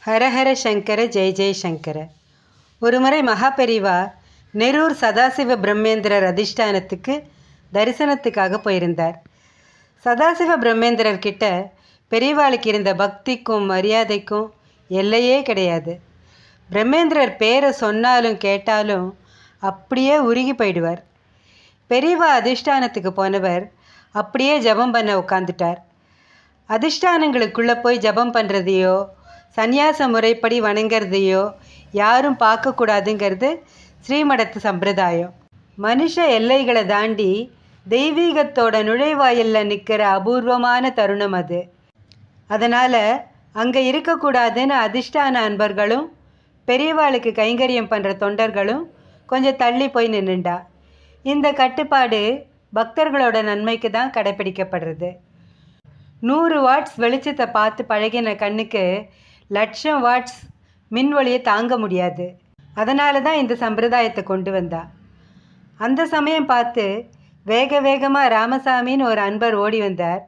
ஹரஹர சங்கர ஜெய ஜெய சங்கர. ஒருமுறை மகாபெரிவா நெரூர் சதாசிவ பிரம்மேந்திரர் அதிஷ்டானத்துக்கு தரிசனத்துக்காக போயிருந்தார். சதாசிவ பிரம்மேந்திரர் கிட்ட பெரியவாளுக்கு இருந்த பக்திக்கும் மரியாதைக்கும் எல்லையே கிடையாது. பிரம்மேந்திரர் பேரை சொன்னாலும் கேட்டாலும் அப்படியே உருகி போயிடுவார். பெரியவா அதிஷ்டானத்துக்கு போனவர் அப்படியே ஜபம் பண்ண உட்காந்துட்டார். அதிஷ்டானங்களுக்குள்ளே போய் ஜபம் பண்ணுறதையோ சந்நியாச முறைப்படி வணங்கிறதையோ யாரும் பார்க்கக்கூடாதுங்கிறது ஸ்ரீமடத்து சம்பிரதாயம். மனுஷ எல்லைகளை தாண்டி தெய்வீகத்தோட நுழைவாயிலில் நிற்கிற அபூர்வமான தருணம் அது. அதனால் அங்கே இருக்கக்கூடாதுன்னு அதிஷ்டான அன்பர்களும் பெரியவாளுக்கு கைங்கரியம் பண்ணுற தொண்டர்களும் கொஞ்சம் தள்ளி போய் நின்றுண்டா. இந்த கட்டுப்பாடு பக்தர்களோட நன்மைக்கு தான் கடைப்பிடிக்கப்படுறது. 100 வாட்ஸ் வெளிச்சத்தை பார்த்து பழகின கண்ணுக்கு 1,00,000 வாட்ஸ் மின்வொலியை தாங்க முடியாது. அதனால தான் இந்த சம்பிரதாயத்தை கொண்டு வந்தா. அந்த சமயம் பார்த்து வேக வேகமாக ராமசாமின்னு ஒரு அன்பர் ஓடி வந்தார்.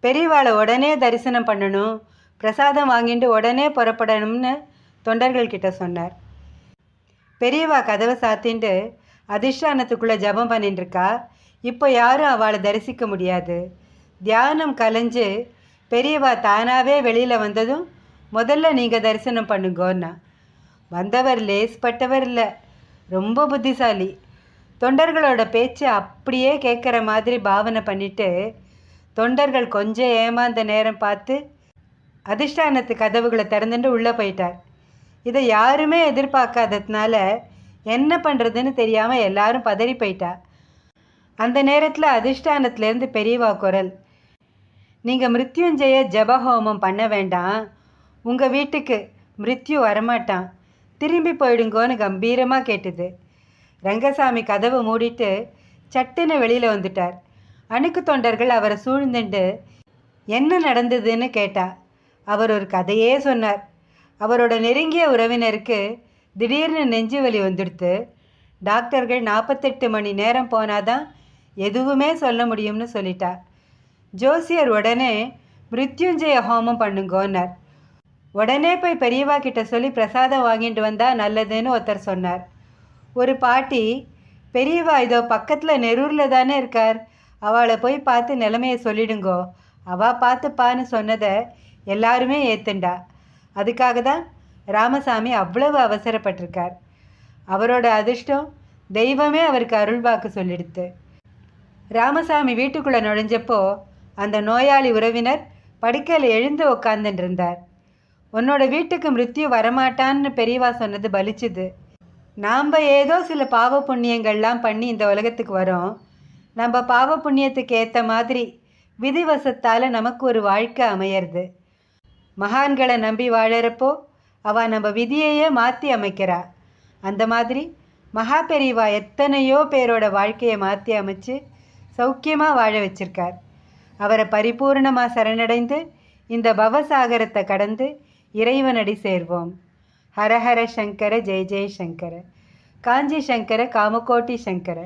பெரியவாளை உடனே தரிசனம் பண்ணணும், பிரசாதம் வாங்கிட்டு உடனே புறப்படணும்னு தொண்டர்கள்கிட்ட சொன்னார். பெரியவா கதவை சாத்தின்ட்டு அதிஷ்டானத்துக்குள்ளே ஜபம் பண்ணிட்டுருக்கா. இப்போ யாரும் அவளை தரிசிக்க முடியாது. தியானம் கலைஞ்சு பெரியவா தானாகவே வெளியில் வந்ததும் முதல்ல நீங்கள் தரிசனம் பண்ணுங்கோன்னா. வந்தவர் லேஸ்பட்டவர் இல்லை, ரொம்ப புத்திசாலி. தொண்டர்களோட பேச்சு அப்படியே கேட்குற மாதிரி பாவனை பண்ணிவிட்டு தொண்டர்கள் கொஞ்சம் ஏமாந்த நேரம் பார்த்து அதிஷ்டானத்து கதவுகளை திறந்துட்டு உள்ளே போயிட்டார். இதை யாருமே எதிர்பார்க்காததுனால என்ன பண்ணுறதுன்னு தெரியாமல் எல்லாரும் பதறி போயிட்டா. அந்த நேரத்தில் அதிஷ்டானத்துலேருந்து பெரியவா குரல், நீங்கள் மிருத்யுஞ்சய ஜபஹோமம் பண்ண வேண்டாம், உங்கள் வீட்டுக்கு மிருத்யு வரமாட்டான், திரும்பி போயிடுங்கோன்னு கம்பீரமாக கேட்டுது. ரங்கசாமி கதவை மூடிட்டு சட்டுன்னு வெளியில் வந்துட்டார். அணுக்கு தொண்டர்கள் அவரை சூழ்ந்துண்டு என்ன நடந்ததுன்னு கேட்டா. அவர் ஒரு கதையே சொன்னார். அவரோட நெருங்கிய உறவினருக்கு திடீர்னு நெஞ்சு வலி வந்துடுத்து. டாக்டர்கள் 48 மணி நேரம் போனாதான் எதுவுமே சொல்ல முடியும்னு சொல்லிட்டா. ஜோசியர் உடனே மிருத்யுஞ்சய ஹோமம் பண்ணுங்கோன்னார். உடனே போய் பெரியவா கிட்ட சொல்லி பிரசாதம் வாங்கிட்டு வந்தால் நல்லதுன்னு ஒருத்தர் சொன்னார். ஒரு பாட்டி, பெரியவா இதோ பக்கத்தில் நெரூரில் தானே இருக்கார், அவளை போய் பார்த்து நிலைமையை சொல்லிடுங்கோ, அவள் பார்த்துப்பான்னு சொன்னதை எல்லாருமே ஏற்றுண்டா. அதுக்காக தான் ராமசாமி அவ்வளவு அவசரப்பட்டிருக்கார். அவரோட அதிர்ஷ்டம் தெய்வமே அவருக்கு அருள்வாக்கு சொல்லிடுத்து. ராமசாமி வீட்டுக்குள்ளே நுழைஞ்சப்போ அந்த நோயாளி உறவினர் படுக்கையில் எழுந்து உக்காந்துட்டு இருந்தார். உன்னோட வீட்டுக்கு மிருத்யு வரமாட்டான்னு பெரியவா சொன்னது பலிச்சுது. நாம் ஏதோ சில பாவ புண்ணியங்கள்லாம் பண்ணி இந்த உலகத்துக்கு வரோம். நம்ம பாவ புண்ணியத்துக்கு ஏற்ற மாதிரி விதிவசத்தால் நமக்கு ஒரு வாழ்க்கை அமையிறது. மகான்களை நம்பி வாழறப்போ அவள் நம்ம விதியையே மாற்றி அமைக்கிறா. அந்த மாதிரி மகா பெரியவா எத்தனையோ பேரோட வாழ்க்கையை மாற்றி அமைச்சு சௌக்கியமாக வாழ வச்சிருக்கார். அவரை பரிபூர்ணமாக சரணடைந்து இந்த பவசாகரத்தை கடந்து இறைவனடி சேர்வோம். ஹரஹர சங்கர ஜெய ஜெய சங்கர. காஞ்சி சங்கர காமகோட்டி சங்கர.